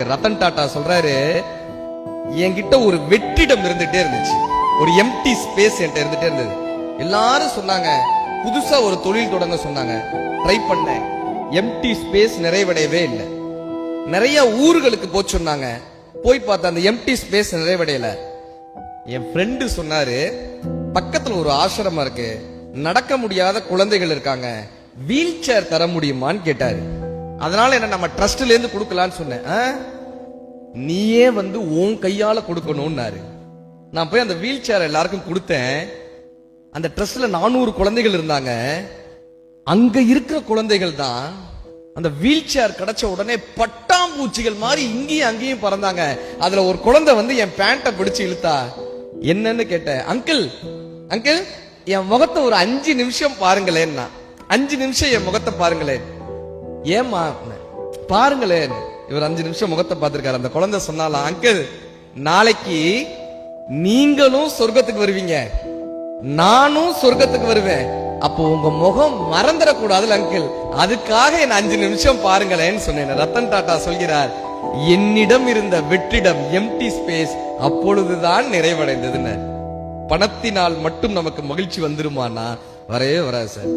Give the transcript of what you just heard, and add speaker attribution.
Speaker 1: ரத்தன் டாடா சொல்றாரு, என்கிட்ட ஒரு வெற்றிடம் இருந்துட்டே இருந்துச்சு, ஒரு எம்டி ஸ்பேஸ் என்கிட்ட இருந்துட்டே இருந்தது. எல்லாரும் சொன்னாங்க புதுசா ஒரு தொழில் தொடங்க சொன்னாங்க, ட்ரை பண்ணேன், எம்டி ஸ்பேஸ் நிறைவடையவே இல்லை. நிறைய ஊர்களுக்கு போய் சொன்னாங்க, போய் பார்த்தா அந்த எம்டி ஸ்பேஸ் நிறைவடையல. என் ஃப்ரெண்டு சொன்னாரு, பக்கத்துல ஒரு ஆசிரமம் இருக்கு, நடக்க முடியாத குழந்தைகள் இருக்காங்க, வீல் சேர் தர முடியுமான்னு கேட்டாரு. அதனால என்ன நம்ம ட்ரஸ்ட்ல இருந்து கொடுக்கலான்னு சொன்னேன். நீயே வந்து உன் கையால கொடுக்கணும்னாரு. நான் போய் அந்த வீல் சேர் எல்லாருக்கும் கொடுத்தேன். அந்த ட்ரஸ்ட்ல 400 குழந்தைகள் இருந்தாங்க. அங்க இருக்கிற குழந்தைகள் தான் அந்த வீல் சேர் கிடைச்ச உடனே பட்டாம்பூச்சிகள் மாதிரி இங்கேயும் அங்கேயும் பறந்தாங்க. அதுல ஒரு குழந்தை வந்து என் பேண்ட்டை பிடிச்சு இழுத்தா. என்னன்னு கேட்டேன். அங்கிள் அங்கிள் என் முகத்தை ஒரு 5 நிமிஷம் பாருங்களேன். 5 நிமிஷம் என் முகத்தை பாருங்களேன். ஏமா பாருங்களேன். இவர் 5 நிமிஷம் முகத்தை பார்த்திருக்காரு. அந்த குழந்தை சொன்னாலாம், அங்கிள் நாளைக்கு நீங்களும் சொர்க்கத்துக்கு வருவீங்க, நானும் சொர்க்கத்துக்கு வருவேன், அப்போ உங்க முகம் மறந்துடக்கூடாதுல அங்கிள், அதுக்காக என்ன 5 நிமிஷம் பாருங்களேன்னு சொன்னேன். ரத்தன் டாடா சொல்கிறார், என்னிடம் இருந்த வெற்றிடம் எம்டி ஸ்பேஸ் அப்பொழுதுதான் நிறைவடைந்ததுன்னு. பணத்தினால் மட்டும் நமக்கு மகிழ்ச்சி வந்துருமானா வரவே வராது சார்.